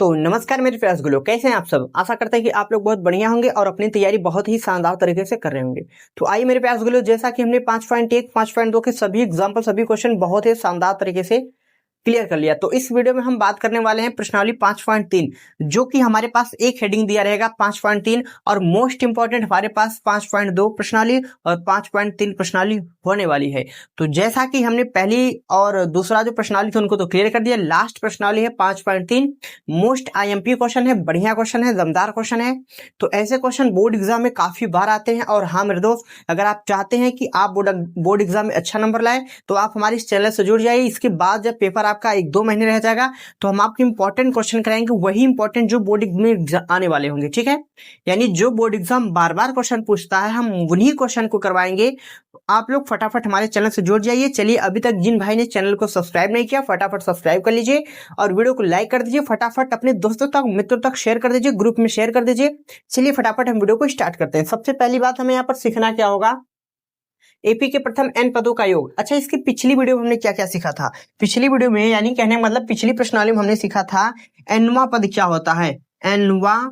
तो नमस्कार मेरे प्यारे गुलो, कैसे हैं आप सब। आशा करते हैं कि आप लोग बहुत बढ़िया होंगे और अपनी तैयारी बहुत ही शानदार तरीके से कर रहे होंगे। तो आइए मेरे प्यारे गुलो, जैसा कि हमने 5.1 5.2 के सभी एग्जाम्पल सभी क्वेश्चन बहुत ही शानदार तरीके से क्लियर कर लिया। तो इस वीडियो में हम बात करने वाले हैं प्रश्नावली 5.3, जो कि हमारे पास एक हेडिंग दिया रहेगा 5.3 और मोस्ट इंपॉर्टेंट हमारे पास 5.2 प्रश्नावली और 5.3 प्रश्नावली होने वाली है। तो जैसा कि हमने पहली और दूसरा जो प्रश्नावली थे उनको तो क्लियर कर दिया, लास्ट प्रश्नावली है 5.3। मोस्ट आईएमपी क्वेश्चन है, बढ़िया क्वेश्चन है, दमदार क्वेश्चन है। तो ऐसे क्वेश्चन बोर्ड एग्जाम में काफी बार आते हैं। और हाँ मेरे दोस्त, अगर आप चाहते हैं कि आप बोर्ड एग्जाम में अच्छा नंबर लाए तो आप हमारे इस चैनल से जुड़ जाइए। इसके बाद जब पेपर आपका 1-2 महीने रह जाएगा तो हम आपके इंपॉर्टेंट क्वेश्चन कराएंगे, वही इंपॉर्टेंट जो बोर्ड में आने वाले होंगे, ठीक है। यानी जो बोर्ड एग्जाम बार बार क्वेश्चन पूछता है हम उन्हीं क्वेश्चन को करवाएंगे। आप लोग फटाफट हमारे चैनल से जुड़ जाइए। चलिए, अभी तक जिन भाई ने चैनल को सब्सक्राइब नहीं किया फटाफट सब्सक्राइब कर लीजिए और वीडियो को लाइक कर दीजिए। फटाफट अपने दोस्तों तक मित्रों तक शेयर कर दीजिए, ग्रुप में शेयर कर दीजिए। चलिए फटाफट हम वीडियो को स्टार्ट करते हैं। सबसे पहली बात हमें यहाँ पर सीखना क्या होगा, एपी के प्रथम n पदों का योग। अच्छा, इसकी पिछली वीडियो में हमने क्या क्या सीखा था। पिछली वीडियो में यानी कहने का मतलब पिछली प्रश्नावली में हमने सीखा था nवां पद क्या होता है। nवां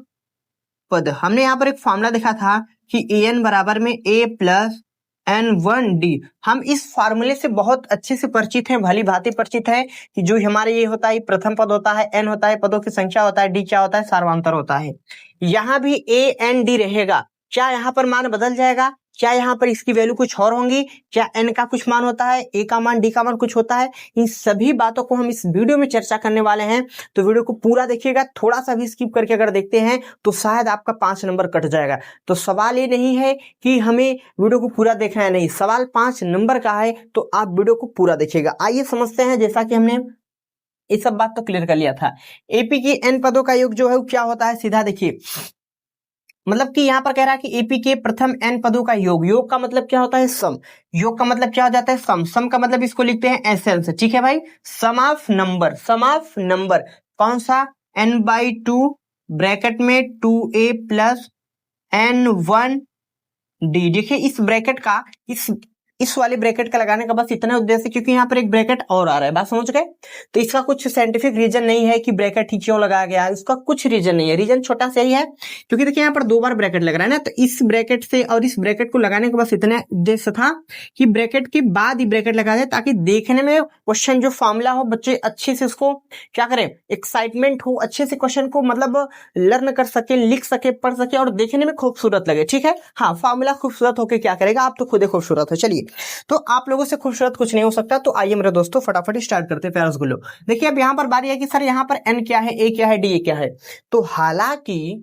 पद हमने यहाँ पर एक फॉर्मूला देखा था कि an बराबर में a प्लस n1d। हम इस फार्मूले से बहुत अच्छे से परिचित हैं, भली भांति परिचित है कि जो हमारे ये होता है प्रथम पद होता है, n होता है पदों की संख्या होता है, d क्या होता है सार्वधातुक होता है। यहाँ भी a n d रहेगा। क्या यहाँ पर मान बदल जाएगा, क्या यहाँ पर इसकी वैल्यू कुछ और होंगी, क्या n का कुछ मान होता है, a का मान, d का मान कुछ होता है। इन सभी बातों को हम इस वीडियो में चर्चा करने वाले हैं। तो वीडियो को पूरा देखिएगा, थोड़ा सा भी स्किप करके अगर देखते हैं तो शायद आपका 5 नंबर कट जाएगा। तो सवाल ये नहीं है कि हमें वीडियो को पूरा देखना है, नहीं, सवाल 5 नंबर का है। तो आप वीडियो को पूरा देखिएगा। आइए समझते हैं। जैसा कि हमने ये सब बात तो क्लियर कर लिया था, एपी की n पदों का योग जो है वो क्या होता है, सीधा देखिए। मतलब कि यहाँ पर कह रहा है कि एपी के प्रथम n पदों का योग। योग का मतलब क्या होता है, सम। योग का मतलब क्या हो जाता है, सम। सम का मतलब इसको लिखते हैं एसेंस, ठीक है भाई। Sum of number, sum of number कौन सा, n/2 ब्रैकेट में 2a प्लस n1d। देखिए इस ब्रैकेट का इस वाले ब्रैकेट का लगाने का बस इतना उद्देश्य, क्योंकि यहाँ पर एक ब्रैकेट और आ रहा है, बात समझ गए। तो इसका कुछ साइंटिफिक रीजन नहीं है कि ब्रैकेट ही क्यों लगाया गया है, इसका कुछ रीजन नहीं है। रीजन छोटा सा ही है, क्योंकि देखिए यहाँ पर 2 बार ब्रैकेट लग रहा है ना। तो इस ब्रैकेट से और इस ब्रैकेट को लगाने का बस इतना उद्देश्य था कि ब्रैकेट के बाद ही ब्रैकेट लगा दे, ताकि देखने में क्वेश्चन जो फॉर्मूला हो बच्चे अच्छे से उसको क्या करें, एक्साइटमेंट हो, अच्छे से क्वेश्चन को मतलब लर्न कर सके, लिख सके, पढ़ सके और देखने में खूबसूरत लगे, ठीक है। हाँ, फॉर्मूला खूबसूरत होकर क्या करेगा, आप तो खुद ही खूबसूरत हो। चलिए, तो आप लोगों से खूबसूरत कुछ नहीं हो सकता। तो आइए मेरे दोस्तों फटाफट स्टार्ट करते हैं प्यारे गुलो। देखिए अब यहाँ पर बारी है कि सर यहाँ पर n क्या है, a क्या है, d क्या है। तो हालांकि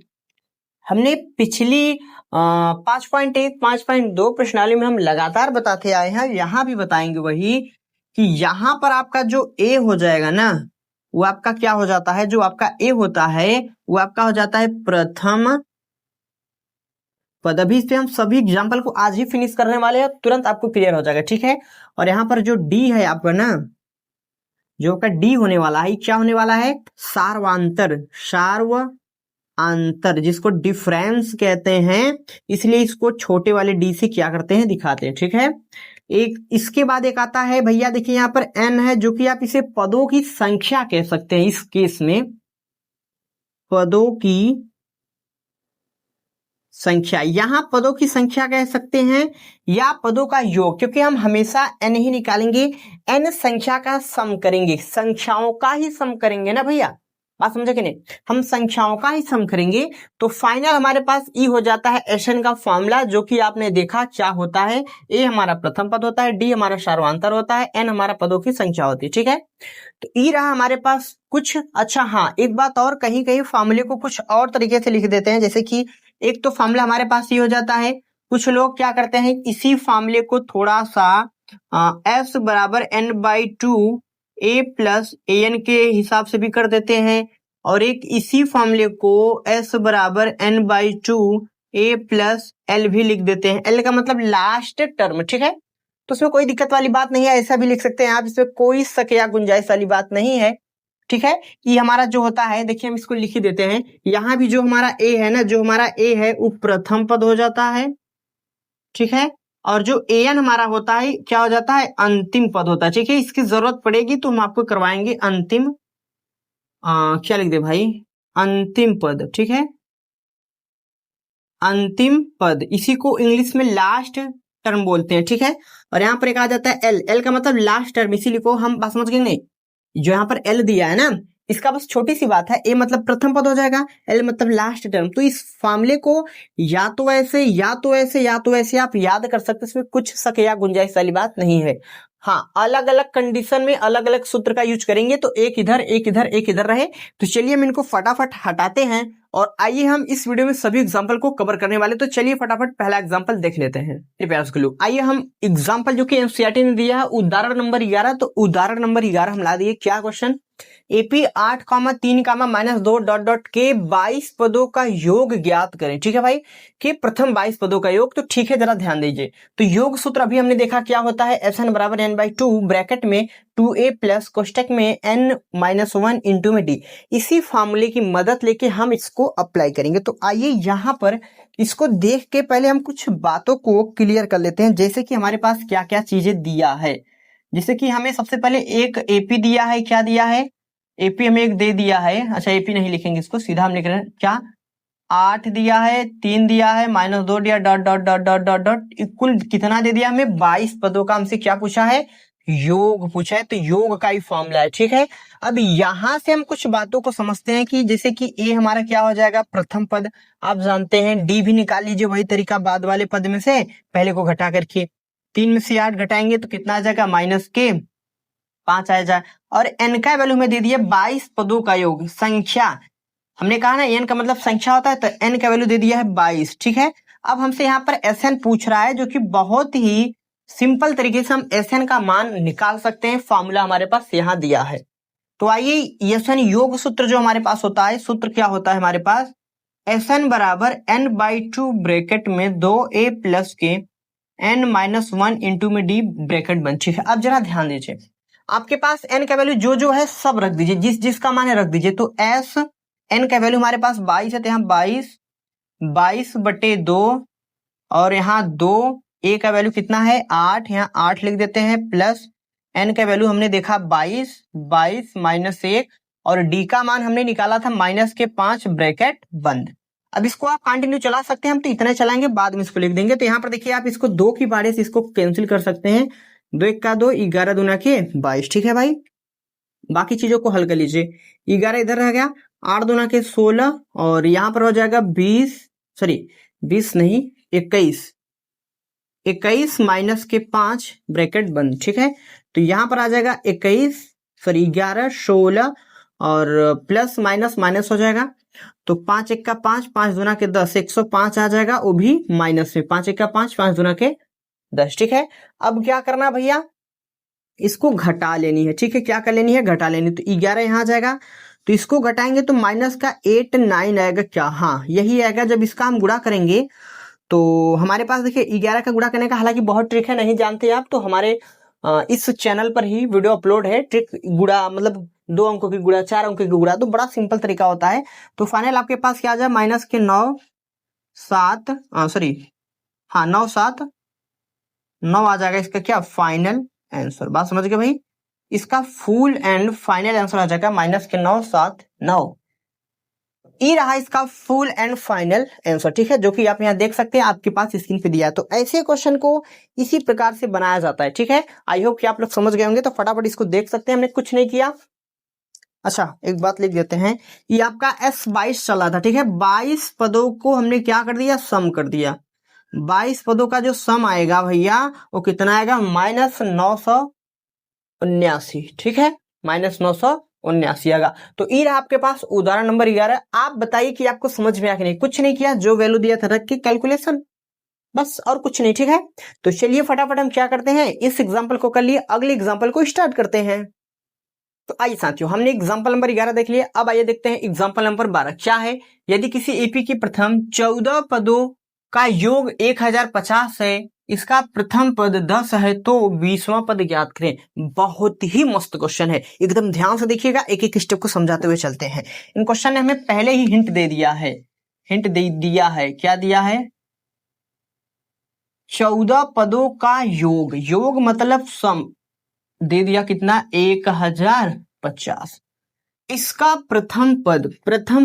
हमने पिछली 5.1 5.2 प्रश्नावली में हम लगातार बताते आए हैं, यहाँ भी बताएंगे वही, कि यहाँ पर आपका जो a हो जाएगा ना, वो आपका क्या हो जाता है, जो आपका a होता है वो आपका हो जाता है प्रथम पद। अभी इस पे हम सभी एग्जाम्पल को आज ही फिनिश करने वाले हैं, तुरंत आपको क्लियर हो जाएगा, ठीक है। और यहाँ पर जो डी है आपका ना, जो आपका डी होने वाला है, क्या होने वाला है, सार्वांतर, सार्वांतर, जिसको डिफरेंस कहते हैं। इसलिए इसको छोटे वाले डी से क्या करते हैं, दिखाते हैं, ठीक है। एक इसके बाद एक आता है भैया, देखिए यहाँ पर n है, जो कि आप इसे पदों की संख्या कह सकते हैं। इस केस में पदों की संख्या, यहां पदों की संख्या कह सकते हैं या पदों का योग, क्योंकि हम हमेशा n ही निकालेंगे, n संख्या का सम करेंगे, संख्याओं का ही सम करेंगे ना भैया, बात समझे कि नहीं, हम संख्याओं का ही सम करेंगे। तो फाइनल हमारे पास e हो जाता है एशन का फॉर्मूला, जो कि आपने देखा क्या होता है, a हमारा प्रथम पद होता है, d हमारा सार्वधातुक होता है, n हमारा पदों की संख्या होती है, ठीक है। तो e रहा हमारे पास कुछ। अच्छा हाँ, एक बात और, कहीं कहीं फॉर्मूले को कुछ और तरीके से लिख देते हैं। जैसे कि एक तो फॉर्मूला हमारे पास ये हो जाता है, कुछ लोग क्या करते हैं, इसी फॉर्मूले को थोड़ा सा s बराबर n/2 a प्लस an के हिसाब से भी कर देते हैं, और एक इसी फॉर्मूले को s बराबर n/2 a प्लस l भी लिख देते हैं। l का मतलब लास्ट टर्म, ठीक है। तो उसमें कोई दिक्कत वाली बात नहीं है, ऐसा भी लिख सकते हैं आप, इसमें कोई शक या गुंजाइश वाली बात नहीं है, ठीक है। कि हमारा जो होता है, देखिए हम इसको लिख ही देते हैं। यहाँ भी जो हमारा a है ना, जो हमारा a है वो प्रथम पद हो जाता है, ठीक है। और जो an हमारा होता है क्या हो जाता है, अंतिम पद होता है, ठीक है। इसकी जरूरत पड़ेगी तो हम आपको करवाएंगे अंतिम क्या लिख दे भाई, अंतिम पद, ठीक है, अंतिम पद, इसी को इंग्लिश में लास्ट टर्म बोलते हैं, ठीक है। और यहाँ पर एक आ जाता है एल, एल का मतलब लास्ट टर्म, इसीलिए को हम बात समझ गए नहीं, जो यहाँ पर एल दिया है ना, इसका बस छोटी सी बात है, ए मतलब प्रथम पद हो जाएगा, एल मतलब लास्ट टर्म। तो इस फार्मूले को या तो ऐसे या तो ऐसे या तो ऐसे आप याद कर सकते हैं, इसमें कुछ शक या गुंजाइश वाली बात नहीं है। हाँ, अलग अलग कंडीशन में अलग अलग सूत्र का यूज करेंगे, तो एक इधर एक इधर एक इधर रहे। तो चलिए हम इनको फटाफट हटाते हैं और आइए हम इस वीडियो में सभी एग्जांपल को कवर करने वाले। तो चलिए फटाफट पहला एग्जांपल देख लेते हैं। आइए हम एग्जांपल जो कि एनसीईआरटी ने दिया है उदाहरण नंबर 11, तो उदाहरण नंबर 11 हम ला दिए। क्या क्वेश्चन, एपी 8,3,-2 ... के 22 पदों का योग ज्ञात करें। ठीक है भाई, के प्रथम 22 पदों का योग। तो ठीक है, जरा ध्यान दीजिए। तो योग सूत्र अभी हमने देखा क्या होता है, Sn बराबर n/2 ब्रैकेट में 2a प्लस कोष्टक में n-1 इंटू में d। इसी फार्मूले की मदद लेके हम इसको अप्लाई करेंगे। तो आइए यहाँ पर इसको देख के पहले हम कुछ बातों को क्लियर कर लेते हैं, जैसे कि हमारे पास क्या क्या चीजें दिया है। जैसे कि हमें सबसे पहले एक एपी दिया है, क्या दिया है, एपी हमें एक दे दिया है। अच्छा, एपी नहीं लिखेंगे, इसको सीधा हम लिख रहे हैं, क्या 8 दिया है, 3 दिया है, -2 दिया, ... कुल कितना दे दिया हमें, 22 पदों का हमसे क्या पूछा है, योग पूछा है। तो योग का ही फॉर्मूला है, ठीक है। अब यहां से हम कुछ बातों को समझते हैं कि जैसे कि ए हमारा क्या हो जाएगा, प्रथम पद, आप जानते हैं। डी भी निकाल लीजिए, वही तरीका, बाद वाले पद में से पहले को घटा करके 3 में से 8 घटाएंगे तो कितना आ जाएगा, -5 आ जाए। और एन का वैल्यू में दे दिए 22 पदों का योग, संख्या, हमने कहा ना एन का मतलब संख्या होता है, तो एन का वैल्यू दे दिया है 22, ठीक है। अब हमसे यहाँ पर एस एन पूछ रहा है, जो कि बहुत ही सिंपल तरीके से हम एस एन का मान निकाल सकते हैं, फॉर्मूला हमारे पास यहाँ दिया है। तो आइए एस एन योग सूत्र जो हमारे पास होता है, सूत्र क्या होता है हमारे पास, एस एन बराबर n/2 ब्रैकेट में 2a प्लस के n-1 इंटू में d ब्रैकेट बंद, ठीक है। अब जरा ध्यान दीजिए, आपके पास n का वैल्यू जो है सब रख दीजिए, जिसका मान है रख दीजिए। तो एस n का वैल्यू हमारे पास 22 है, तो यहाँ 22/2 और यहाँ 2, a का वैल्यू कितना है 8, यहाँ 8 लिख देते हैं, प्लस n का वैल्यू हमने देखा 22 -1 और d का मान हमने निकाला था -5 ब्रैकेट बंद। अब इसको आप कंटिन्यू चला सकते हैं, हम तो इतना चलाएंगे, बाद में इसको लिख देंगे। तो यहाँ पर देखिए, आप इसको 2 की बारे से इसको कैंसिल कर सकते हैं, 2 × 1 = 2, 11 दूना के 22, ठीक है भाई। बाकी चीजों को हल कर लीजिए, 11 इधर रह गया, 8 दूना के 16 और यहाँ पर हो जाएगा 20 नहीं 21 -5 ब्रैकेट बंद, ठीक है। तो यहाँ पर आ जाएगा 11 16 और प्लस माइनस हो जाएगा, तो 5 × 1 = 5, 5 दूना के 10, 105 आ जाएगा, वो भी माइनस में, 5 × 1 = 5, 5 दूना के 10, ठीक है। अब क्या करना भैया, इसको घटा लेनी है, ठीक है। क्या कर लेनी है, घटा लेनी। तो 11 यहाँ आ जाएगा, तो इसको घटाएंगे तो माइनस का 8 9 आएगा, क्या, हाँ यही आएगा। जब इसका हम गुणा करेंगे तो हमारे पास देखिए 11 का गुणा करने का हालांकि बहुत ट्रिक है, नहीं जानते आप तो हमारे इस चैनल पर ही वीडियो अपलोड है, ट्रिक गुणा मतलब 2 अंकों की गुणा, 4 अंकों की गुणा, तो बड़ा सिंपल तरीका होता है। तो फाइनल आपके पास क्या आ जाए, -9 7 9 7 9 आ जाएगा इसका क्या, फाइनल आंसर। बात समझ गए भाई, इसका फुल एंड फाइनल आंसर आ जाएगा -9 7 9। ये रहा इसका फुल एंड फाइनल आंसर, ठीक है, जो कि आप यहाँ देख सकते हैं, आपके पास स्क्रीन पे दिया है। तो ऐसे क्वेश्चन को इसी प्रकार से बनाया जाता है, ठीक है। आई होप कि आप लोग समझ गए होंगे, तो फटाफट इसको देख सकते हैं, हमने कुछ नहीं किया। अच्छा, एक बात लिख देते हैं, ये आपका S22 चला था, ठीक है। 22 पदों को हमने क्या कर दिया, सम कर दिया। 22 पदों का जो सम आएगा भैया, वो कितना आएगा, -979, ठीक है, -979 आएगा। तो ये रहा आपके पास उदाहरण नंबर 11। आप बताइए कि आपको समझ में आया कि नहीं। कुछ नहीं किया, जो वैल्यू दिया था रख के कैलकुलेशन, बस और कुछ नहीं, ठीक है। तो चलिए फटाफट हम क्या करते हैं, इस एग्जाम्पल को कर लिए, अगले एग्जाम्पल को स्टार्ट करते हैं। तो आइए साथियों, हमने एग्जाम्पल नंबर 11 देख लिया, अब आइए देखते हैं एग्जाम्पल नंबर 12 क्या है। यदि किसी एपी की प्रथम 14 पदों का योग 1050 है, इसका प्रथम पद 10 है, तो 20वां पद ज्ञात करें। बहुत ही मस्त क्वेश्चन है, एकदम ध्यान से देखिएगा, एक एक स्टेप को समझाते हुए चलते हैं। इन क्वेश्चन ने हमें पहले ही हिंट दे दिया है, क्या दिया है, 14 पदों का योग, योग मतलब सम दे दिया कितना, 1050। इसका प्रथम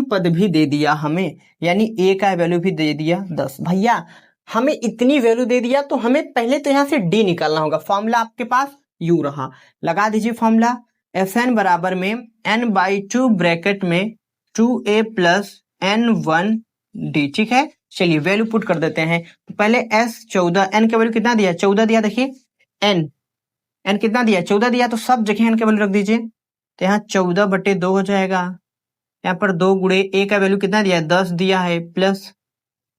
पद भी दे दिया हमें, यानी ए का वैल्यू भी दे दिया 10। भैया हमें इतनी वैल्यू दे दिया तो हमें पहले तो यहाँ से डी निकालना होगा। फॉर्मूला आपके पास यू रहा, लगा दीजिए फॉर्मूला। एफ एन बराबर में एन बाई टू ब्रैकेट में 2a प्लस n1 डी। ठीक है, चलिए वैल्यू पुट कर देते हैं। तो पहले एस 14, एन का वैल्यू कितना दिया, 14 दिया। देखिए एन कितना दिया, 14 दिया, तो सब जगह एन का वैल्यू रख दीजिए। तो यहाँ 14/2 हो जाएगा। यहाँ पर 2 गुणे ए का वैल्यू कितना दिया है, 10 दिया है, प्लस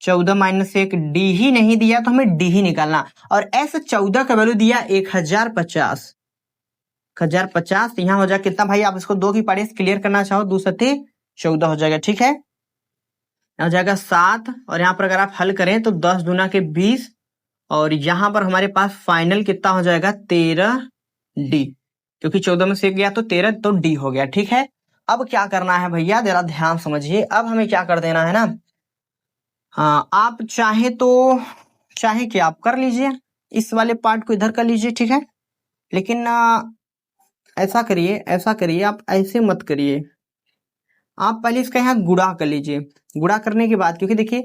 14 माइनस 1, डी ही नहीं दिया तो हमें डी ही निकालना। और एस 14 का वैल्यू दिया 1050। 1050 यहाँ हो जाएगा कितना भाई, आप इसको 2 की पारी से क्लियर करना चाहो, 2 सत्ते 14 हो जाएगा। ठीक है, हो जाएगा 7, और यहाँ पर अगर आप हल करें तो 10 दूना के 20, और यहाँ पर हमारे पास फाइनल कितना हो जाएगा 13 डी, क्योंकि 14 में से गया तो 13, तो डी हो गया। ठीक है, अब क्या करना है भैया, जरा ध्यान समझिए। अब हमें क्या कर देना है ना, हाँ आप चाहे कि आप कर लीजिए, इस वाले पार्ट को इधर कर लीजिए। ठीक है, लेकिन ऐसा करिए, आप ऐसे मत करिए, आप पहले इसका यहाँ गुणा कर लीजिए। गुणा करने के बाद, क्योंकि देखिए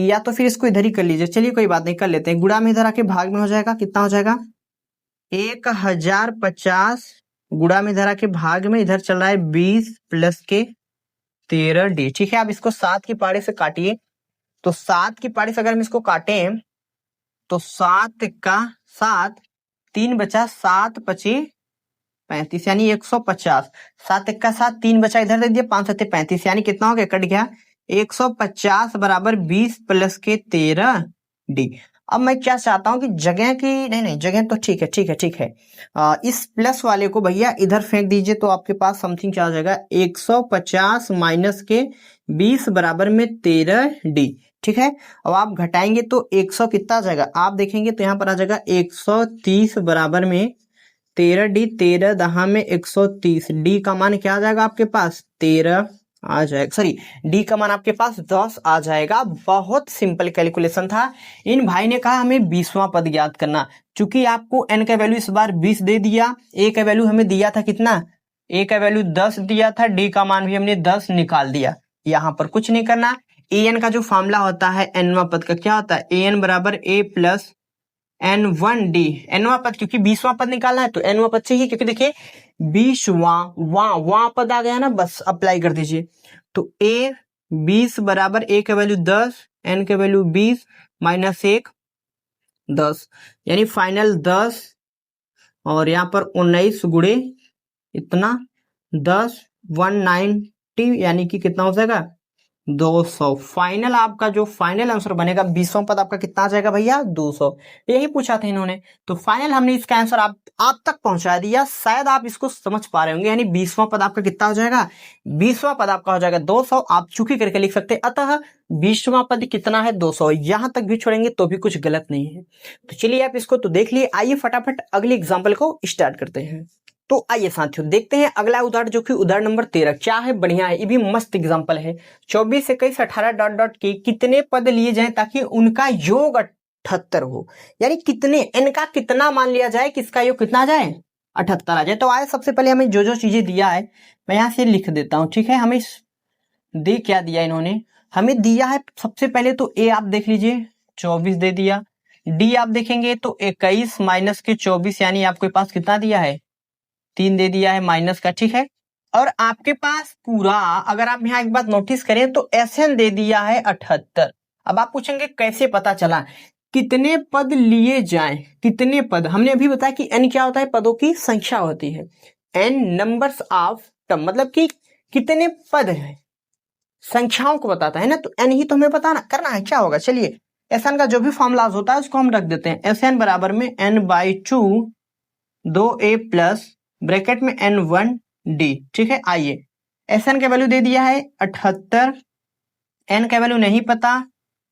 या तो फिर इसको इधर ही कर लीजिए, चलिए कोई बात नहीं, कर लेते हैं। गुणा में इधर आके भाग में हो जाएगा, कितना हो जाएगा 1050, गुणा में इधर आके भाग में, इधर चल रहा है 20 प्लस के 13 डी। ठीक है, आप इसको 7 की पारी से काटिए। तो 7 की पारी से अगर हम इसको काटें तो 7 का 7, 3 बचा, 7 पचे 35, यानी 150। 7 1 का 7, 3 बचा, इधर दे दिया, 5 7 35, यानी कितना हो गया, कट गया 150 बराबर 20 प्लस के 13 डी। अब मैं क्या चाहता हूं कि जगह की नहीं जगह तो ठीक है, इस प्लस वाले को भैया इधर फेंक दीजिए, तो आपके पास समथिंग क्या हो जाएगा 150 माइनस के 20 बराबर में 13 डी। ठीक है, अब आप घटाएंगे तो 100 कितना आ जाएगा, आप देखेंगे तो यहाँ पर आ जाएगा 130 बराबर में 13 डी, 13 दहा में 130, डी का मान क्या आ जाएगा आपके पास 13 आ जाएगा, सॉरी डी का मान आपके पास 10 आ जाएगा। बहुत सिंपल कैलकुलेशन था। इन भाई ने कहा हमें 20वां पद याद करना, चूंकि आपको एन का वैल्यू इस बार 20 दे दिया, ए का वैल्यू हमें दिया था कितना, ए का वैल्यू 10 दिया था, डी का मान भी हमने 10 निकाल दिया। यहाँ पर कुछ नहीं करना, ए एन का जो फॉर्मूला होता है एनवां पद का क्या होता है, ए एन बराबर ए प्लस n1 डी। एनवां पद, क्योंकि 20वां पद निकालना है तो एनवां पद चाहिए, क्योंकि देखिए 20वां पद आ गया ना, बस अप्लाई कर दीजिए। तो ए 20 बराबर ए का वैल्यू 10, एन का वैल्यू 20 माइनस 1 10, यानी फाइनल 10, और यहाँ पर 19 गुणे इतना 10 190, यानी कि कितना हो जाएगा 200। फाइनल आपका जो फाइनल आंसर बनेगा 20वां पद आपका कितना आ जाएगा भैया 200। यही पूछा था इन्होंने, तो फाइनल हमने इसका आंसर आप तक पहुंचा दिया। शायद आप इसको समझ पा रहे होंगे, यानी 20वां पद आपका कितना हो जाएगा, 20वां पद आपका हो जाएगा 200। आप चुकी करके लिख सकते हैं, अतः 20वां पद कितना है 200। यहां तक भी छोड़ेंगे तो भी कुछ गलत नहीं है। तो चलिए आप इसको तो देख लिए, आइए फटाफट अगले एग्जाम्पल को स्टार्ट करते हैं। तो आइए साथियों देखते हैं अगला उदाहरण, जो कि उदाहरण नंबर 13। क्या है, बढ़िया है, ये भी मस्त एग्जांपल है। 24 21 18 डॉट डॉट के कितने पद लिए जाएं ताकि उनका योग 78 हो, यानी कितने, इनका कितना मान लिया जाए किसका योग कितना आ जाए 78 आ जाए। तो आए सबसे पहले हमें जो चीजें दिया है मैं यहाँ से लिख देता हूँ। ठीक है, हमें दे क्या दिया इन्होंने, हमें दिया है सबसे पहले तो ए आप देख लीजिए 24 दे दिया, डी आप देखेंगे तो 21 माइनस के 24, यानी आपके पास कितना दिया है 3 दे दिया है माइनस का। ठीक है, और आपके पास पूरा, अगर आप यहाँ एक बात नोटिस करें तो एसएन दे दिया है 78। अब आप पूछेंगे कैसे पता चला, कितने पद लिए जाएं, कितने पद, हमने अभी बताया कि एन क्या होता है, पदों की संख्या होती है। एन नंबर्स ऑफ टर्म, मतलब कि कितने पद है, संख्याओं को बताता है ना, तो एन ही तो हमें बताना करना है। क्या होगा, चलिए एसएन का जो भी फॉर्मूलाज होता है उसको हम रख देते हैं। एसएन बराबर में n/2 2a प्लस ब्रैकेट में n1 डी। ठीक है, आइए एसएन का वैल्यू दे दिया है 78, एन का वैल्यू नहीं पता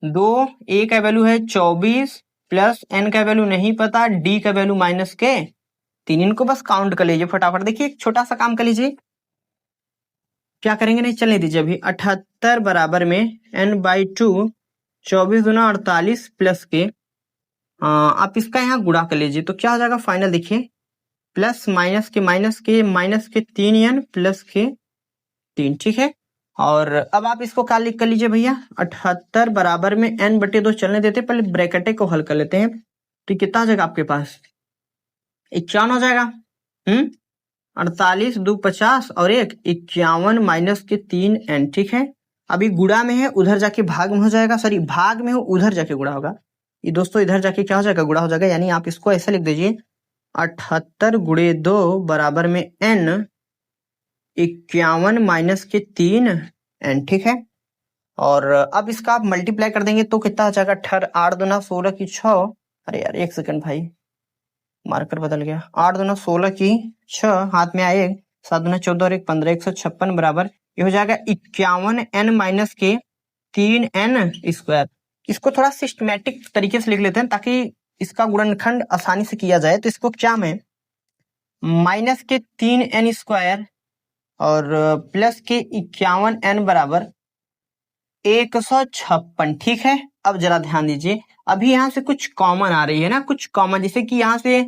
2, ए का वैल्यू है 24 प्लस एन का वैल्यू नहीं पता, डी का वैल्यू माइनस के 3। इनको बस काउंट कर लीजिए फटाफट। देखिए एक छोटा सा काम कर लीजिए, क्या करेंगे, नहीं चलने दीजिए अभी। 78 बराबर में n/2 24 दूना 48 प्लस के, आप इसका यहाँ गुणा कर लीजिए तो क्या हो जाएगा फाइनल, देखिए प्लस माइनस के 3n प्लस के 3, ठीक है। और अब आप इसको क्या लिख कर लीजिए भैया, 78 बराबर में n/2 चलने देते, पहले ब्रैकेटे को हल कर लेते हैं। तो कितना हो जाएगा आपके पास, 51 हो जाएगा। 48 2 50 और 1 51 माइनस के 3n, ठीक है। अभी गुणा में है, उधर जाके भाग में हो जाएगा, सॉरी भाग में हो उधर जाके गुणा होगा। ये दोस्तों इधर जाके क्या हो जाएगा, गुणा हो जाएगा। यानी आप इसको ऐसे लिख दीजिए, 78 गुणे 2 बराबर में n 51 माइनस के 3n, ठीक है। और अब इसका आप मल्टीप्लाई कर देंगे तो कितना हो जाएगा, 8 दूना 16 की 6, अरे यार एक सेकंड भाई, मार्कर बदल गया। 8 दूना 16 की 6, हाथ में आए 7 दूना 14 और 1 15, 156 बराबर ये हो जाएगा 51n माइनस के 3n स्क्वायर। इसको थोड़ा सिस्टमेटिक तरीके से लिख लेते हैं ताकि इसका गुणनखंड आसानी से किया जाए। तो इसको क्या में माइनस के 3n स्क्वायर और प्लस के 51n बराबर 156, ठीक है। अब जरा ध्यान दीजिए, अभी यहाँ से कुछ कॉमन आ रही है ना, कुछ कॉमन, जैसे कि यहाँ से,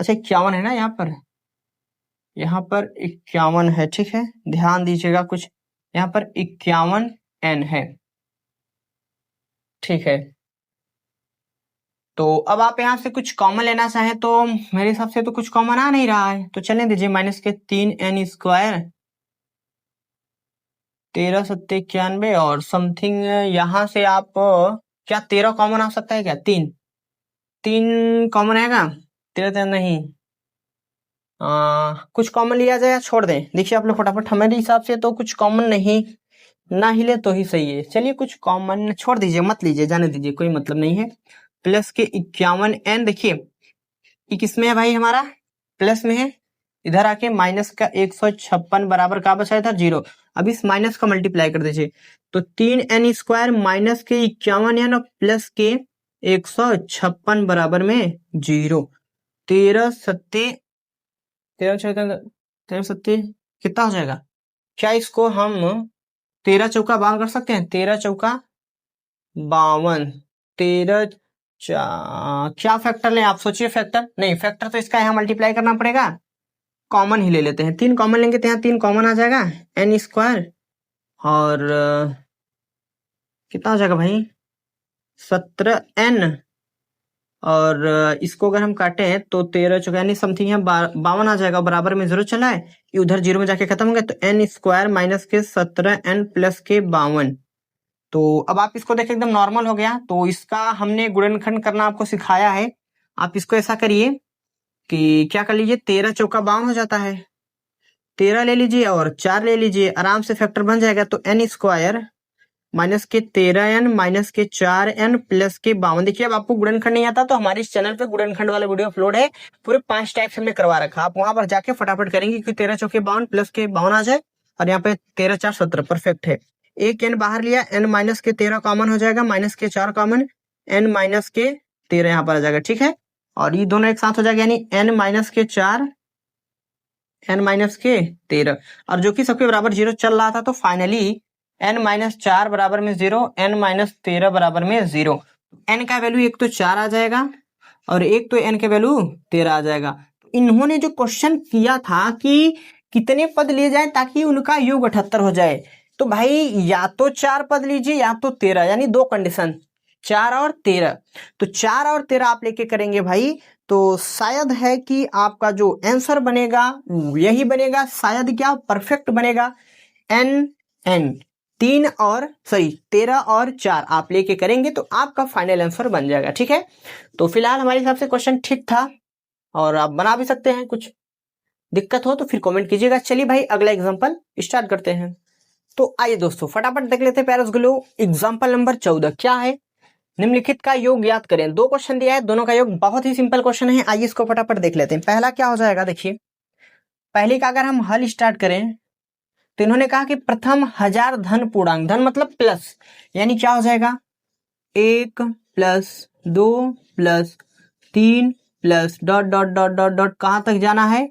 अच्छा 51 है ना, यहाँ पर 51 है, ठीक है। ध्यान दीजिएगा, कुछ यहाँ पर 51n है, ठीक है। तो अब आप यहाँ से कुछ कॉमन लेना चाहें तो मेरे हिसाब से तो कुछ कॉमन आ नहीं रहा है, तो चलने दीजिए। माइनस के 3n स्क्वायर 13 सत्ते 91 और समथिंग, यहाँ से आप क्या 13 कॉमन आ सकता है क्या, 3 कॉमन आएगा, 13 नहीं, कुछ कॉमन लिया जाए या छोड़ दें, देखिए आप लोग फटाफट। हमारे हिसाब से तो कुछ कॉमन नहीं, ना ही ले तो ही सही है। चलिए कुछ कॉमन छोड़ दीजिए, मत लीजिए, जाने दीजिए, कोई मतलब नहीं है। प्लस के 51n, देखिए ये किस में है भाई, हमारा प्लस में है, इधर आके माइनस का 156 बराबर का बचा इधर 0। अब इस माइनस का मल्टीप्लाई कर दीजिए, तो 3n स्क्वायर माइनस के 51n और प्लस के 156 बराबर में 0। 13 सत्ते कितना हो जाएगा, क्या इसको हम 13 चौका 52 कर सकते हैं, 13 चौका 52, 13 क्या फैक्टर लें आप सोचिए, फैक्टर नहीं, फैक्टर तो इसका यहाँ मल्टीप्लाई करना पड़ेगा, कॉमन ही ले लेते हैं। 3 कॉमन लेंगे तो यहाँ 3 कॉमन आ जाएगा, n स्क्वायर और कितना हो जाएगा भाई 17n, और इसको अगर हम काटे तो 13 चौका यानी समथिंग यहाँ 52 आ जाएगा, बराबर में 0 चला है, ये उधर 0 में जाके खत्म हो गया, तो n स्क्वायर माइनस के 17n प्लस के 52। तो अब आप इसको देखें एकदम नॉर्मल हो गया। तो इसका हमने गुणनखंड करना आपको सिखाया है, आप इसको ऐसा करिए कि क्या कर लीजिए, 13 चौका 52 हो जाता है, 13 ले लीजिए और 4 ले लीजिए, आराम से फैक्टर बन जाएगा। तो n स्क्वायर माइनस के 13n माइनस के 4n प्लस के 52। देखिए अब आपको गुणनखंड नहीं आता तो हमारे इस चैनल पे गुणनखंड वाला वीडियो अपलोड है, पूरे 5 टाइप से हमने करवा रखा, आप वहां पर जाके फटाफट करेंगे कि 13 चौके 52 प्लस के 52 आ जाए, और यहाँ पे 13 4 17 परफेक्ट है। एक n बाहर लिया, n माइनस के 13 कॉमन हो जाएगा, माइनस के 4 कॉमन, n माइनस के 13 यहाँ पर आ जाएगा, ठीक है। और ये दोनों एक साथ हो जाएगा, यानी n माइनस के 4 n माइनस के 13, और जो कि सबके बराबर 0 चल रहा था, तो फाइनली n माइनस 4 बराबर में 0, n माइनस 13 बराबर में 0। n का वैल्यू एक तो 4 आ जाएगा और एक तो n का वैल्यू 13 आ जाएगा। इन्होंने जो क्वेश्चन किया था कि कितने पद लिए जाए ताकि उनका योग 78 हो जाए, तो भाई या तो 4 पद लीजिए या तो 13, यानी 2 कंडीशन, 4 और 13। तो 4 और 13 आप लेके करेंगे भाई, तो शायद है कि आपका जो आंसर बनेगा यही बनेगा, शायद क्या परफेक्ट बनेगा। n 13 और 4 आप लेके करेंगे तो आपका फाइनल आंसर बन जाएगा, ठीक है। तो फिलहाल हमारे हिसाब से क्वेश्चन ठीक था और आप बना भी सकते हैं, कुछ दिक्कत हो तो फिर कमेंट कीजिएगा। चलिए भाई अगला एग्जांपल स्टार्ट करते हैं। तो आइए दोस्तों फटाफट देख लेते हैं प्यारे गुलो, एग्जांपल नंबर 14 क्या है, निम्नलिखित का योग ज्ञात करें। 2 क्वेश्चन दिया है, दोनों का योग बहुत ही सिंपल क्वेश्चन है, आइए इसको फटाफट देख लेते हैं। पहला क्या हो जाएगा, देखिए पहले का अगर हम हल स्टार्ट करें तो इन्होंने कहा कि प्रथम 1000 धन पूर्णांक, धन मतलब प्लस, यानी क्या हो जाएगा 1 plus 2 plus 3 plus dot dot dot dot dot कहां तक जाना है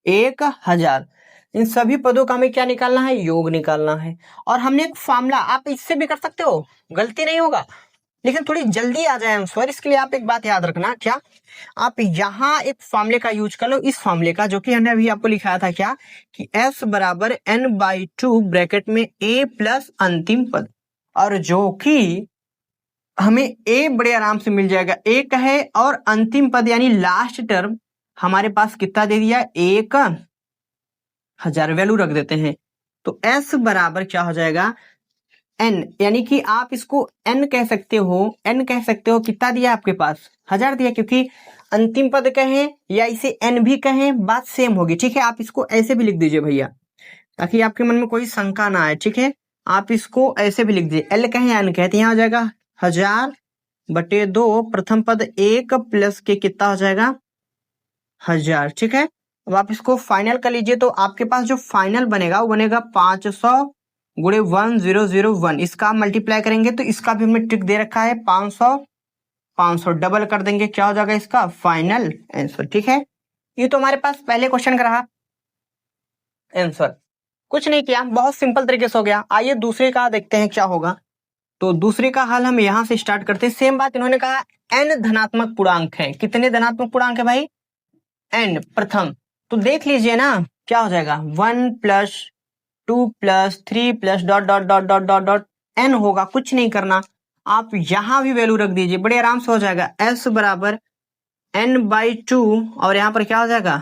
1000। इन सभी पदों का हमें क्या निकालना है, योग निकालना है। और हमने एक फॉर्मूला, आप इससे भी कर सकते हो, गलती नहीं होगा, लेकिन थोड़ी जल्दी आ जाए आंसर, इसके लिए आप एक बात याद रखना, क्या आप यहाँ एक फॉर्मूले का यूज कर लो, इस फॉर्मूले का जो कि हमने अभी आपको लिखाया था, क्या कि s बराबर n/2 ब्रैकेट में a प्लस अंतिम पद, और जो कि हमें a बड़े आराम से मिल जाएगा, a का है, और अंतिम पद यानी लास्ट टर्म हमारे पास कितना दे दिया, 1000 वैल्यू रख देते हैं। तो s बराबर क्या हो जाएगा, n, यानी कि आप इसको n कह सकते हो, कितना दिया आपके पास, 1000 दिया, क्योंकि अंतिम पद कहें या इसे n भी कहें बात सेम होगी। ठीक है, आप इसको ऐसे भी लिख दीजिए भैया, ताकि आपके मन में कोई शंका ना आए। ठीक है, आप इसको ऐसे भी लिख दीजिए, l कहें या n कहें, तो यहाँ हो जाएगा 1000/2, प्रथम पद 1 प्लस के कितना हो जाएगा, 1000। ठीक है, अब आप इसको फाइनल कर लीजिए, तो आपके पास जो फाइनल बनेगा वो बनेगा 500 गुणे 1001। इसका मल्टीप्लाई करेंगे तो इसका भी हमें ट्रिक दे रखा है, 500 डबल कर देंगे, क्या हो जाएगा इसका फाइनल आंसर। ठीक है, ये तो हमारे पास पहले क्वेश्चन का रहा आंसर, कुछ नहीं किया, बहुत सिंपल तरीके से हो गया। आइए दूसरे का देखते हैं क्या होगा। तो दूसरे का हल हम यहां से स्टार्ट करते हैं। सेम बात, इन्होंने कहा n धनात्मक पूर्णांक है। कितने धनात्मक पूर्णांक है भाई, n प्रथम। तो देख लीजिए ना क्या हो जाएगा, 1 + 2 + 3 + dot dot dot dot dot dot n होगा, कुछ नहीं करना, आप यहां भी वैल्यू रख दीजिए, बड़े आराम से हो जाएगा। s बराबर n/2, और यहाँ पर क्या हो जाएगा,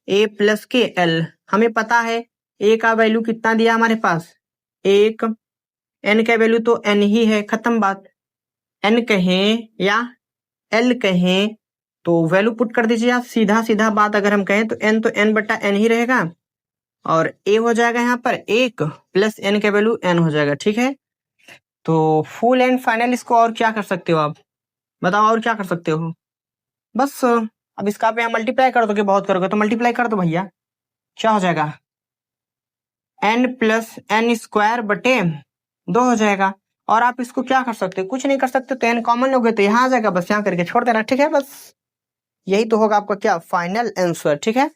a + k l। हमें पता है a का वैल्यू कितना दिया हमारे पास, 1, n का वैल्यू तो n ही है, खत्म बात। n कहें या l कहें तो वैल्यू पुट कर दीजिए आप, सीधा सीधा बात अगर हम कहें तो n बटा n ही रहेगा, और a हो जाएगा यहाँ पर 1 प्लस n का वैल्यू n हो जाएगा। ठीक है, तो फुल एंड फाइनल इसको और क्या कर सकते हो आप बताओ, और क्या कर सकते हो, बस अब इसका आप यहाँ मल्टीप्लाई कर दोगे, बहुत करोगे तो मल्टीप्लाई कर दो भैया, क्या हो जाएगा, n + n²/2 हो जाएगा। और आप इसको क्या कर सकते हो, कुछ नहीं कर सकते, तो n कॉमन लोगे तो यहाँ आ जाएगा, बस यहाँ करके छोड़ देना। ठीक है, बस यही तो होगा आपका क्या फाइनल आंसर। ठीक है,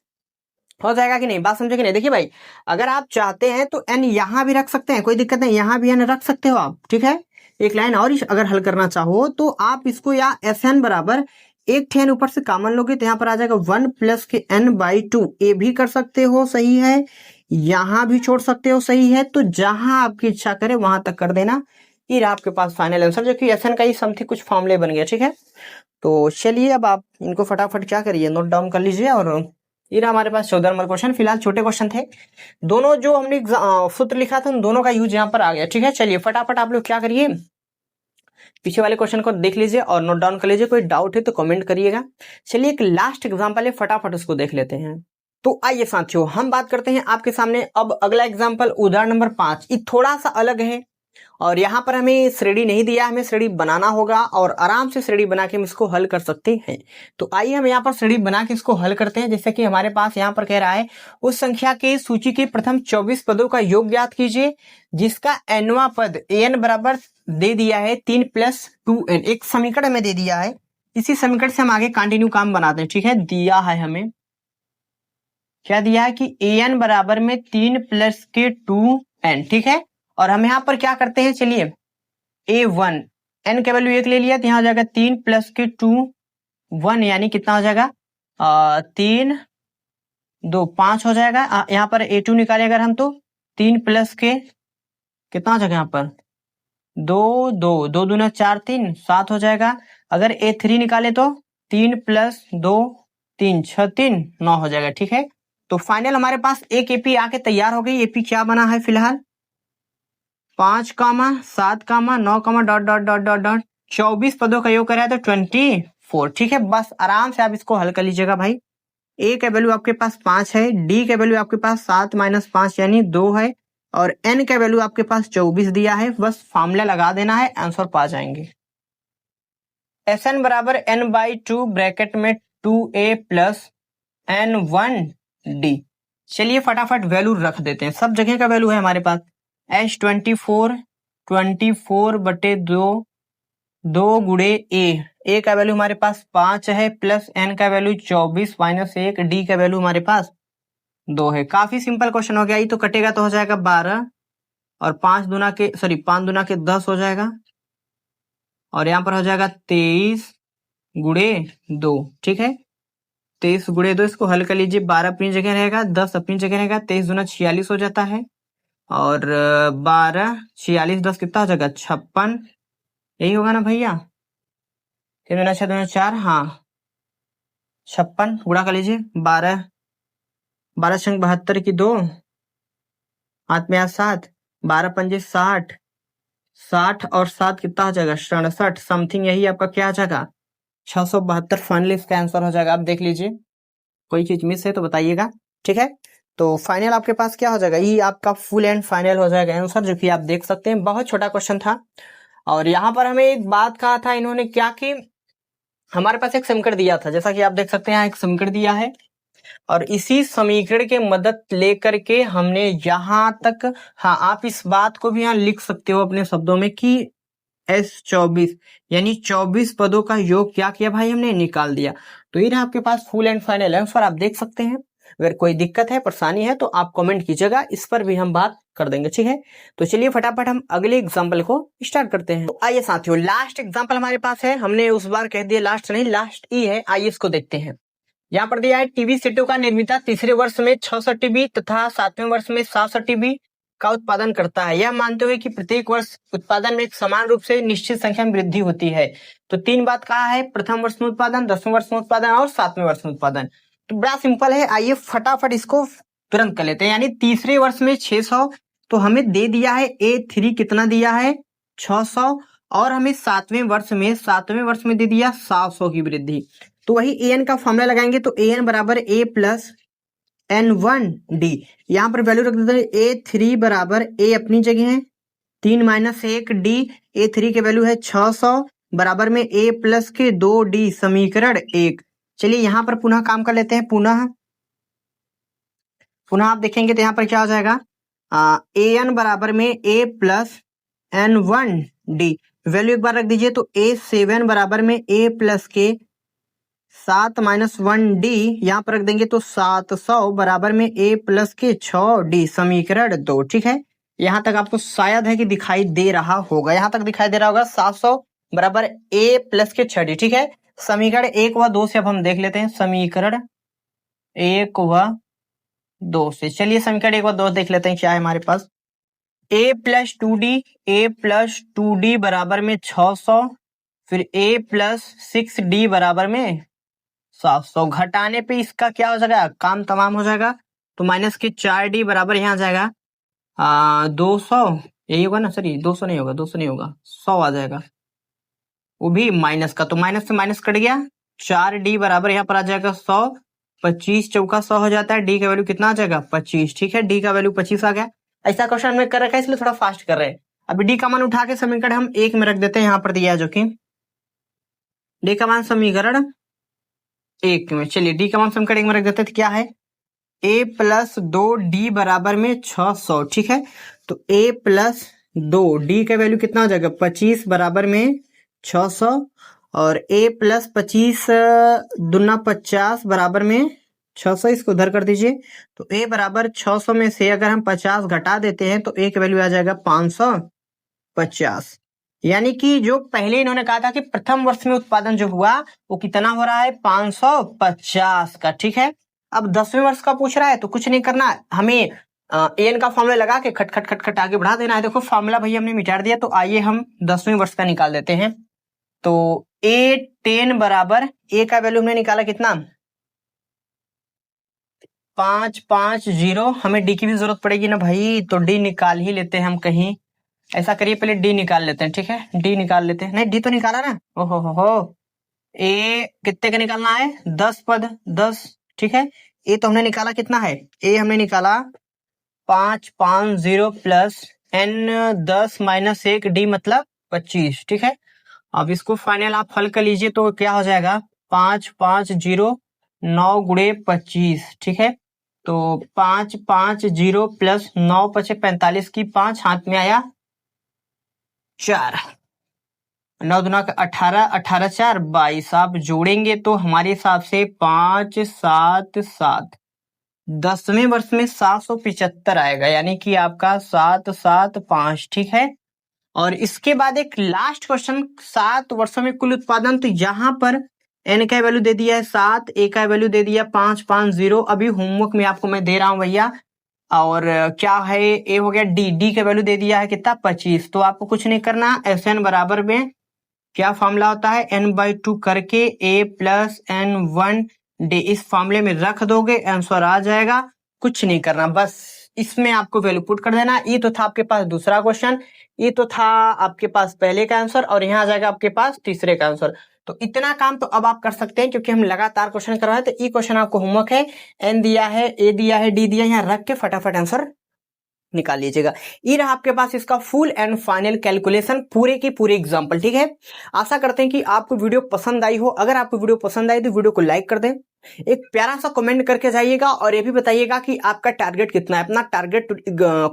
हो जाएगा कि नहीं, बात समझे कि नहीं। देखिए भाई, अगर आप चाहते हैं तो n यहाँ भी रख सकते हैं, कोई दिक्कत नहीं, यहाँ भी n रख सकते हो आप। ठीक है, एक लाइन और अगर हल करना चाहो तो आप इसको, या Sn बराबर एक n ऊपर से कॉमन लोगे तो यहाँ पर आ जाएगा 1 + के n/2, ए भी कर सकते हो, सही है, यहाँ भी छोड़ सकते हो, सही है, तो जहां आपकी इच्छा करे वहां तक कर देना। ये आपके पास फाइनल आंसर, जो कि Sn का ही समथिंग कुछ फॉर्मूले बन गया। ठीक है, तो चलिए अब आप इनको फटाफट क्या करिए, नोट डाउन कर लीजिए। और ये रहा हमारे पास 14 नंबर क्वेश्चन, फिलहाल छोटे क्वेश्चन थे, दोनों जो हमने सूत्र लिखा था उन दोनों का यूज यहाँ पर आ गया। ठीक है, चलिए फटाफट आप लोग क्या करिए, पीछे वाले क्वेश्चन को देख लीजिए और नोट डाउन कर लीजिए, कोई डाउट है तो कमेंट करिएगा। चलिए एक लास्ट एग्जांपल है, फटाफट उसको देख लेते हैं। तो आइए साथियों, हम बात करते हैं आपके सामने अब अगला एग्जांपल, उदाहरण नंबर 5। ये थोड़ा सा अलग है, और यहाँ पर हमें श्रेणी नहीं दिया, हमें श्रेणी बनाना होगा, और आराम से श्रेणी बना के हम इसको हल कर सकते हैं। तो आइए हम यहाँ पर श्रेणी बना के इसको हल करते हैं। जैसे कि हमारे पास यहाँ पर कह रहा है, उस संख्या के सूची के प्रथम 24 पदों का योग ज्ञात कीजिए, जिसका nवां पद an बराबर दे दिया है 3 + 2n। एक समीकरण हमें दे दिया है, इसी समीकरण से हम आगे कंटिन्यू काम बनाते हैं। ठीक है, दिया है हमें, क्या दिया है कि an बराबर में 3 + के 2n। ठीक है, और हम यहाँ पर क्या करते हैं, चलिए a1, n का वैल्यू 1 ले लिया, तो यहाँ हो जाएगा 3 + के 2 1, यानी कितना हो जाएगा 3 2 5 हो जाएगा। यहाँ पर a2 निकाले अगर हम, तो 3 + के कितना हो जाएगा, यहाँ पर 2 2 2 दूना 4 3 7 हो जाएगा। अगर a3 निकाले तो 3 + 2 3 6 3 9 हो जाएगा। ठीक है, तो फाइनल हमारे पास एक एपी आके तैयार हो गई। एपी क्या बना है फिलहाल, 5, 7, 9, dot dot dot dot dot 24 पदों का योग करा है तो 24। ठीक है, बस आराम से आप इसको हल कर लीजिएगा भाई। ए का वैल्यू आपके पास 5 है, डी का वैल्यू आपके पास 7 - 5 यानी 2 है, और एन का वैल्यू आपके पास 24 दिया है। बस फॉर्मूला लगा देना है, आंसर पा जाएंगे। Sn बराबर n/2 ब्रैकेट में 2a + n1d। चलिए फटाफट वैल्यू रख देते हैं, सब जगह का वैल्यू है हमारे पास। h24 24/2 2 गुणे ए का वैल्यू हमारे पास 5 है, प्लस एन का वैल्यू 24 - 1, डी का वैल्यू हमारे पास 2 है। काफी सिंपल क्वेश्चन हो गया। ये तो कटेगा तो हो जाएगा 12, और 5 दूना के 10 हो जाएगा, और यहाँ पर हो जाएगा 23 × 2, ठीक है। 23 × 2, इसको हल कर लीजिए। 12 अपनी जगह रहेगा, 10 अपनी जगह रहेगा, 23 दूना 46 हो जाता है। और 12 46 10 कितना हो जाएगा 56, यही होगा ना भैया। 3 दूना 6 दूना 4, हाँ 56 गुणा कर लीजिए। 12 12 छंग 72 की 2, हाथ में आ 7, 12 पंजे 60, 60 और 7 कितना हो जाएगा 67 समथिंग, यही आपका क्या आ जाएगा 672। फाइनली इसका आंसर हो जाएगा। आप देख लीजिए, कोई चीज मिस है तो बताइएगा, ठीक है। तो फाइनल आपके पास क्या हो जाएगा, ये आपका फुल एंड फाइनल हो जाएगा आंसर, जो कि आप देख सकते हैं। बहुत छोटा क्वेश्चन था। और यहाँ पर हमें एक बात कहा था इन्होंने क्या कि हमारे पास एक समीकरण दिया था, जैसा कि आप देख सकते हैं यहाँ एक समीकरण दिया है, और इसी समीकरण के मदद लेकर के हमने यहाँ तक, हाँ आप इस बात को भी यहाँ लिख सकते हो अपने शब्दों में कि S24 यानी 24 पदों का योग क्या किया भाई, हमने निकाल दिया। तो ये आपके पास फुल एंड फाइनल आंसर आप देख सकते हैं। अगर कोई दिक्कत है, परेशानी है तो आप कमेंट कीजिएगा, इस पर भी हम बात कर देंगे, ठीक है। तो चलिए फटाफट हम अगले एग्जाम्पल को स्टार्ट करते हैं। तो आइए साथियों, लास्ट एग्जाम्पल हमारे पास है, हमने उस बार कह दिया लास्ट नहीं, लास्ट ही है। आइए इसको देखते हैं। यहाँ पर दिया है टीवी सेटों का निर्माता तीसरे वर्ष में 66 टीबी तथा 7वें वर्ष में 67 टीबी का उत्पादन करता है। यह मानते हुए कि प्रत्येक वर्ष उत्पादन में समान रूप से निश्चित संख्या में वृद्धि होती है। तो 3 बात कहा है, प्रथम वर्ष में उत्पादन, 10वें वर्ष में उत्पादन और 7वें वर्ष में उत्पादन। तो बड़ा सिंपल है, आइए फटाफट इसको तुरंत कर लेते हैं। यानी तीसरे वर्ष में 600, तो हमें दे दिया है A3 कितना दिया है 600, और हमें 7वें वर्ष में दे दिया 700 की वृद्धि। तो वही an का फॉर्मूला लगाएंगे, तो an बराबर a प्लस n1d। यहाँ पर वैल्यू रख देते हैं A3 बराबर a अपनी जगह है 3 - 1 d, A3 के वैल्यू है 600 बराबर में a प्लस के 2d समीकरण 1। चलिए यहाँ पर पुनः काम कर लेते हैं। पुनः आप देखेंगे तो यहाँ पर क्या हो जाएगा, an बराबर में a प्लस n1d, वैल्यू एक बार रख दीजिए। तो A7 बराबर में a प्लस के 7 - 1d, यहाँ पर रख देंगे तो 700 बराबर में a प्लस के 6d समीकरण 2, ठीक है। यहाँ तक आपको शायद है कि दिखाई दे रहा होगा, यहाँ तक दिखाई दे रहा होगा 700 बराबर a प्लस के 6d, ठीक है। समीकरण 1 व 2 से अब हम देख लेते हैं, समीकरण 1 व 2 से। चलिए समीकरण 1 व 2 देख लेते हैं क्या है हमारे पास। a प्लस 2d बराबर में 600, फिर a प्लस 6d बराबर में 700। घटाने पे इसका क्या हो जाएगा, काम तमाम हो जाएगा। तो माइनस के 4d बराबर यहाँ आ जाएगा 200, यही होगा ना, सॉरी 200 नहीं होगा, 100 आ जाएगा, वो भी माइनस का। तो माइनस से माइनस कट गया, 4d बराबर यहाँ पर आ जाएगा 100, 25 चौका 100 हो जाता है। डी का वैल्यू कितना आ जाएगा 25, ठीक है। डी का वैल्यू 25 आ गया। ऐसा क्वेश्चन में कर रखा है इसलिए थोड़ा फास्ट कर रहे हैं। अभी डी का मान उठा के समीकरण हम 1 में रख देते हैं, यहाँ पर दिया है जो कि डी का मान समीकरण 1 में। चलिए डी का मान समीकरण 1 में रख देते हैं, क्या है a प्लस 2d बराबर में 600, ठीक है। तो a प्लस 2d का वैल्यू कितना हो जाएगा 25 बराबर में 600, और a प्लस 25 दूना 50 बराबर में 600, इसको उधर कर दीजिए। तो a बराबर 600 में से अगर हम 50 घटा देते हैं तो a का वैल्यू आ जाएगा 550। यानी कि जो पहले इन्होंने कहा था कि प्रथम वर्ष में उत्पादन जो हुआ वो कितना हो रहा है 550 का, ठीक है। अब 10वें वर्ष का पूछ रहा है तो कुछ नहीं करना, हमें एन का फॉर्मूला लगा के खट खट खट खट आगे बढ़ा देना है। देखो फॉर्मूला भैया हमने मिटा दिया। तो आइए हम 10वें वर्ष का निकाल देते हैं। तो A10 बराबर ए का वैल्यू हमने निकाला कितना 550। हमें डी की भी जरूरत पड़ेगी ना भाई, तो डी निकाल ही लेते हैं हम कहीं। ऐसा करिए पहले डी निकाल लेते हैं, ठीक है। डी निकाल लेते हैं, नहीं डी तो निकाला ना, ओहो हो। ए कितने का निकालना है 10 पद 10, ठीक है। ए तो हमने निकाला कितना है, ए हमने निकाला 550 प्लस n 10 - 1 डी मतलब 25, ठीक है। अब इसको फाइनल आप हल कर लीजिए तो क्या हो जाएगा 550 9 × 25, ठीक है। तो 550 प्लस 9 × 5 45 की 5 हाथ में आया 4, 9 दूना 18, 18 4 22। आप जोड़ेंगे तो हमारे हिसाब से 5 7 7, 10वें वर्ष में 775 आएगा, यानी कि आपका 775, ठीक है। और इसके बाद एक लास्ट क्वेश्चन, 7 वर्षों में कुल उत्पादन। तो यहाँ पर एन का वैल्यू दे दिया है 7, ए का वैल्यू दे दिया 550। अभी होमवर्क में आपको मैं दे रहा हूँ भैया। और क्या है, ए हो गया, डी का वैल्यू दे दिया है कितना 25। तो आपको कुछ नहीं करना, एस एन बराबर में क्या फॉर्मूला होता है, n/2 करके a प्लस n1 डी, इस फॉर्मूले में रख दोगे, आंसर आ जाएगा। कुछ नहीं करना, बस इसमें आपको वैल्यू पुट कर देना। ये तो था आपके पास दूसरा क्वेश्चन, ये तो था आपके पास पहले का आंसर, और यहाँ आ जाएगा आपके पास तीसरे का आंसर। तो इतना काम तो अब आप कर सकते हैं, क्योंकि हम लगातार क्वेश्चन कर रहे हैं। तो ये क्वेश्चन आपको होमवर्क है, एन दिया है, ए दिया है, डी दिया है, यहाँ रख के फटाफट आंसर निकाल लीजिएगा। ये रहा आपके पास इसका फुल एंड फाइनल कैलकुलेशन, पूरे की पूरे एग्जांपल। ठीक है, आशा करते हैं कि आपको वीडियो पसंद आई हो। अगर आपको वीडियो पसंद आई तो वीडियो को लाइक कर दें, एक प्यारा सा कमेंट करके जाइएगा, और ये भी बताइएगा कि आपका टारगेट कितना है। अपना टारगेट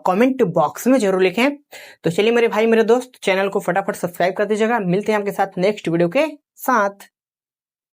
कमेंट बॉक्स में जरूर लिखें। तो चलिए मेरे भाई मेरे दोस्त, चैनल को फटाफट सब्सक्राइब कर दीजिएगा। मिलते हैं आपके साथ नेक्स्ट वीडियो के साथ।